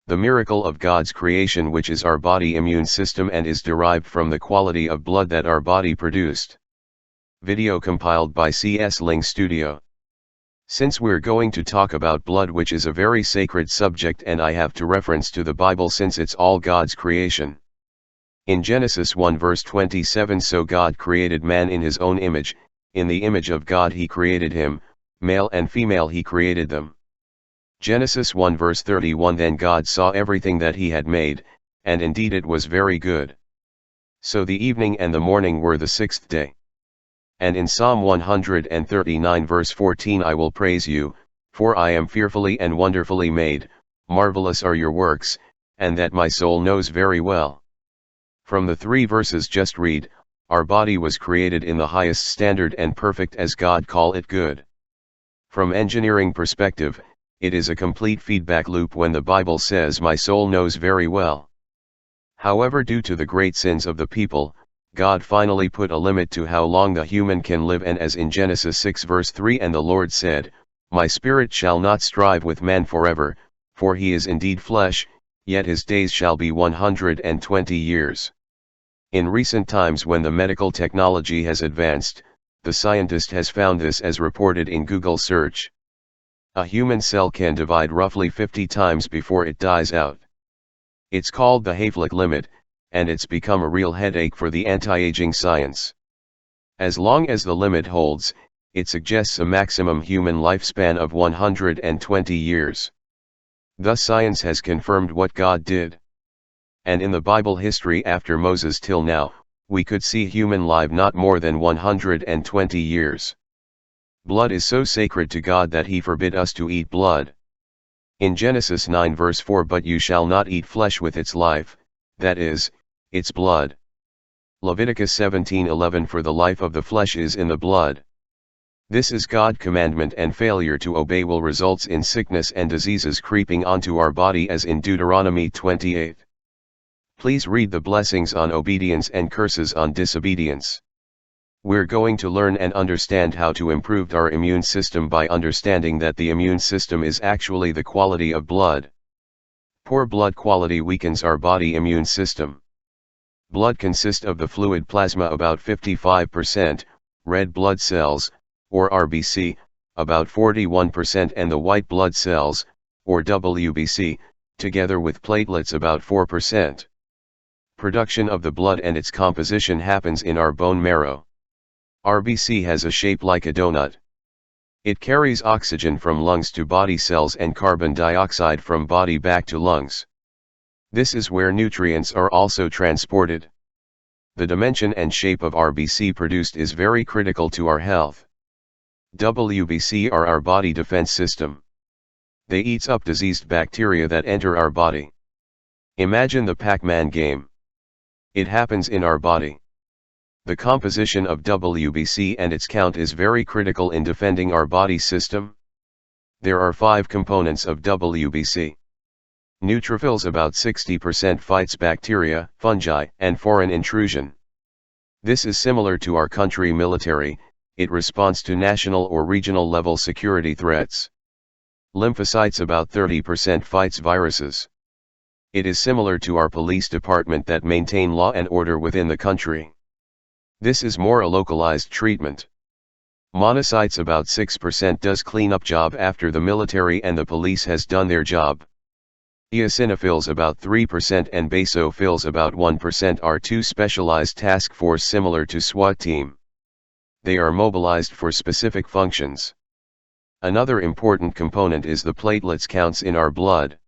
the miracle of God's creation, which is our body immune system and is derived from the quality of blood that our body produced. Video compiled by CS Ling Studio. Since we're going to talk about blood, which is a very sacred subject, and I have to reference to the Bible since it's all God's creation. In Genesis 1 verse 27, so God created man in his own image, in the image of God he created him, male and female he created them. Genesis 1 verse 31, then God saw everything that he had made, and indeed it was very good. So the evening and the morning were the sixth day. And in Psalm 139 verse 14, I will praise you, for I am fearfully and wonderfully made, marvelous are your works, and that my soul knows very well. From the 3 verses just read, our body was created in the highest standard and perfect as God call it good. From engineering perspective, it is a complete feedback loop when the Bible says my soul knows very well. However, due to the great sins of the people, God finally put a limit to how long the human can live, and as in Genesis 6 verse 3, and the Lord said, my spirit shall not strive with man forever, for he is indeed flesh, yet his days shall be 120 years. In recent times, when the medical technology has advanced, the scientist has found this as reported in Google search. A human cell can divide roughly 50 times before it dies out. It's called the Hayflick limit, and it's become a real headache for the anti-aging science. As long as the limit holds, it suggests a maximum human lifespan of 120 years. Thus science has confirmed what God did. And in the Bible history after Moses till now, we could see human life not more than 120 years. Blood is so sacred to God that he forbid us to eat blood. In Genesis 9 verse 4, but you shall not eat flesh with its life, that is, its blood. Leviticus 17:11, for the life of the flesh is in the blood. This is God's commandment, and failure to obey will result in sickness and diseases creeping onto our body, as in Deuteronomy 28. Please read the blessings on obedience and curses on disobedience. We're going to learn and understand how to improve our immune system by understanding that the immune system is actually the quality of blood. Poor blood quality weakens our body immune system. Blood consists of the fluid plasma about 55%, red blood cells, or RBC, about 41%, and the white blood cells, or WBC, together with platelets about 4%. Production of the blood and its composition happens in our bone marrow. RBC has a shape like a donut. It carries oxygen from lungs to body cells and carbon dioxide from body back to lungs. This is where nutrients are also transported. The dimension and shape of RBC produced is very critical to our health. WBC are our body defense system. They eats up diseased bacteria that enter our body. Imagine the Pac-Man game. It happens in our body. The composition of WBC and its count is very critical in defending our body system. There are 5 components of WBC. Neutrophils, about 60%, fights bacteria, fungi, and foreign intrusion. This is similar to our country military, it responds to national or regional level security threats. Lymphocytes, about 30%, fights viruses. It is similar to our police department that maintain law and order within the country. This is more a localized treatment. Monocytes, about 6%, does cleanup job after the military and the police has done their job. Eosinophils, about 3%, and basophils, about 1%, are 2 specialized task force similar to SWAT team. They are mobilized for specific functions. Another important component is the platelets counts in our blood.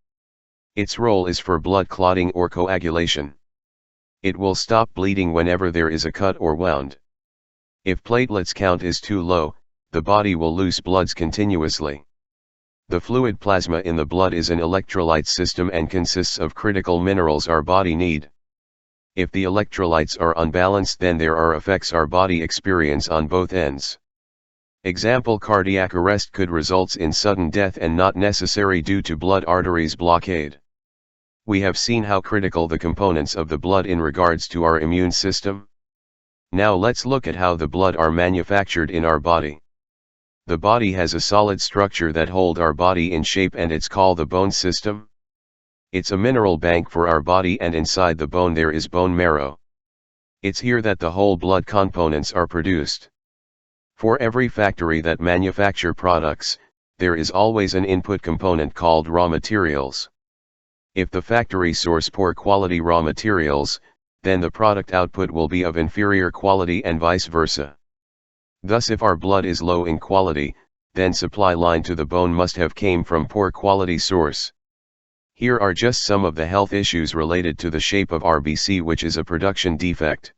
Its role is for blood clotting or coagulation. It will stop bleeding whenever there is a cut or wound. If platelets count is too low, the body will lose bloods continuously. The fluid plasma in the blood is an electrolyte system and consists of critical minerals our body need. If the electrolytes are unbalanced, then there are effects our body experience on both ends. Example, cardiac arrest could result in sudden death and not necessary due to blood arteries blockade. We have seen how critical the components of the blood in regards to our immune system. Now let's look at how the blood are manufactured in our body. The body has a solid structure that hold our body in shape, and it's called the bone system. It's a mineral bank for our body, and inside the bone there is bone marrow. It's here that the whole blood components are produced. For every factory that manufacture products, there is always an input component called raw materials. If the factory source poor quality raw materials, then the product output will be of inferior quality and vice versa. Thus, if our blood is low in quality, then supply line to the bone must have came from poor quality source. Here are just some of the health issues related to the shape of RBC, which is a production defect.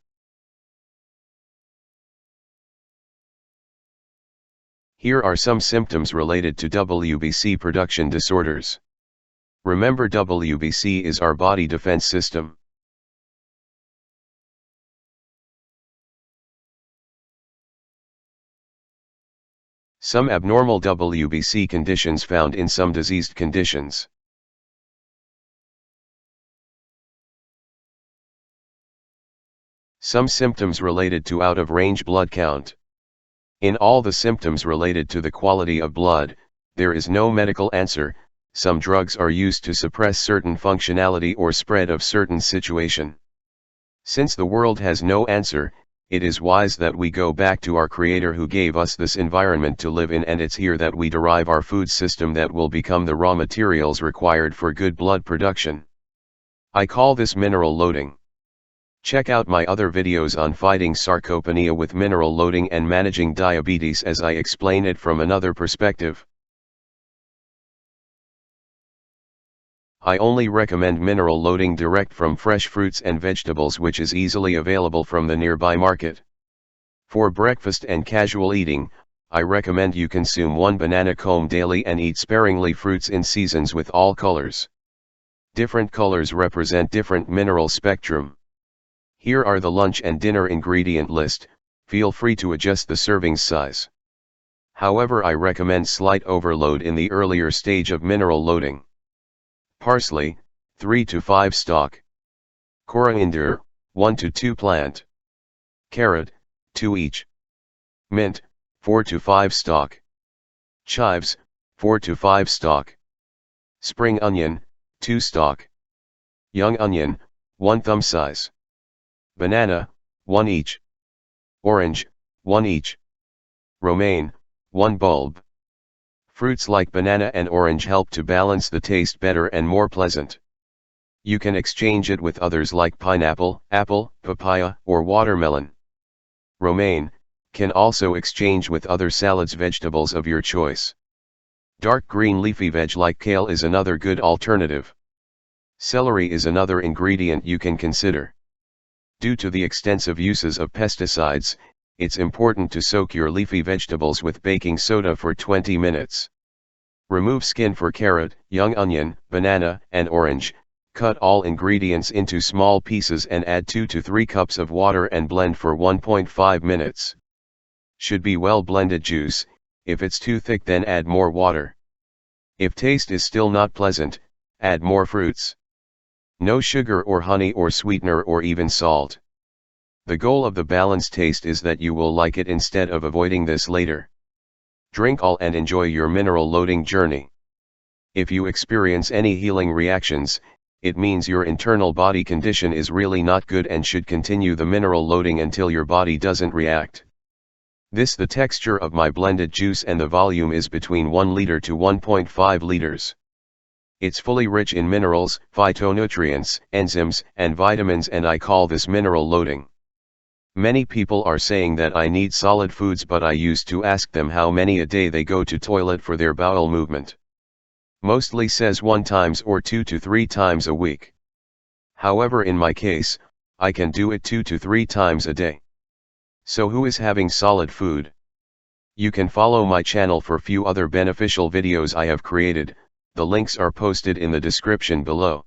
Here are some symptoms related to WBC production disorders. Remember, WBC is our body defense system. Some abnormal WBC conditions found in some diseased conditions. Some symptoms related to out-of-range blood count. In all the symptoms related to the quality of blood, there is no medical answer. Some drugs are used to suppress certain functionality or spread of certain situation. Since the world has no answer, it is wise that we go back to our Creator who gave us this environment to live in, and it's here that we derive our food system that will become the raw materials required for good blood production. I call this mineral loading. Check out my other videos on fighting sarcopenia with mineral loading and managing diabetes, as I explain it from another perspective. I only recommend mineral loading direct from fresh fruits and vegetables, which is easily available from the nearby market. For breakfast and casual eating, I recommend you consume 1 banana comb daily and eat sparingly fruits in seasons with all colors. Different colors represent different mineral spectrum. Here are the lunch and dinner ingredient list. Feel free to adjust the serving size. However, I recommend slight overload in the earlier stage of mineral loading. Parsley, 3 to 5 stalk. Coriander, 1 to 2 plant. Carrot, 2 each. Mint, 4 to 5 stalk. Chives, 4 to 5 stalk. Spring onion, 2 stalk. Young onion, 1 thumb size. Banana, 1 each. Orange, 1 each. Romaine, 1 bulb. Fruits like banana and orange help to balance the taste better and more pleasant. You can exchange it with others like pineapple, apple, papaya, or watermelon. Romaine can also exchange with other salads, vegetables of your choice. Dark green leafy veg like kale is another good alternative. Celery is another ingredient you can consider. Due to the extensive uses of pesticides, it's important to soak your leafy vegetables with baking soda for 20 minutes. Remove skin for carrot, young onion, banana, and orange. Cut all ingredients into small pieces and add 2 to 3 cups of water and blend for 1.5 minutes. Should be well blended juice. If it's too thick, then add more water. If taste is still not pleasant, add more fruits. No sugar or honey or sweetener or even salt. The goal of the balanced taste is that you will like it instead of avoiding this later. Drink all and enjoy your mineral loading journey. If you experience any healing reactions, it means your internal body condition is really not good and should continue the mineral loading until your body doesn't react. The texture of my blended juice, and the volume is between 1 liter to 1.5 liters. It's fully rich in minerals, phytonutrients, enzymes, and vitamins, and I call this mineral loading. Many people are saying that I need solid foods, but I used to ask them how many a day they go to toilet for their bowel movement. Mostly says 1 times or 2 to 3 times a week. However, in my case, I can do it 2 to 3 times a day. So who is having solid food? You can follow my channel for few other beneficial videos I have created. The links are posted in the description below.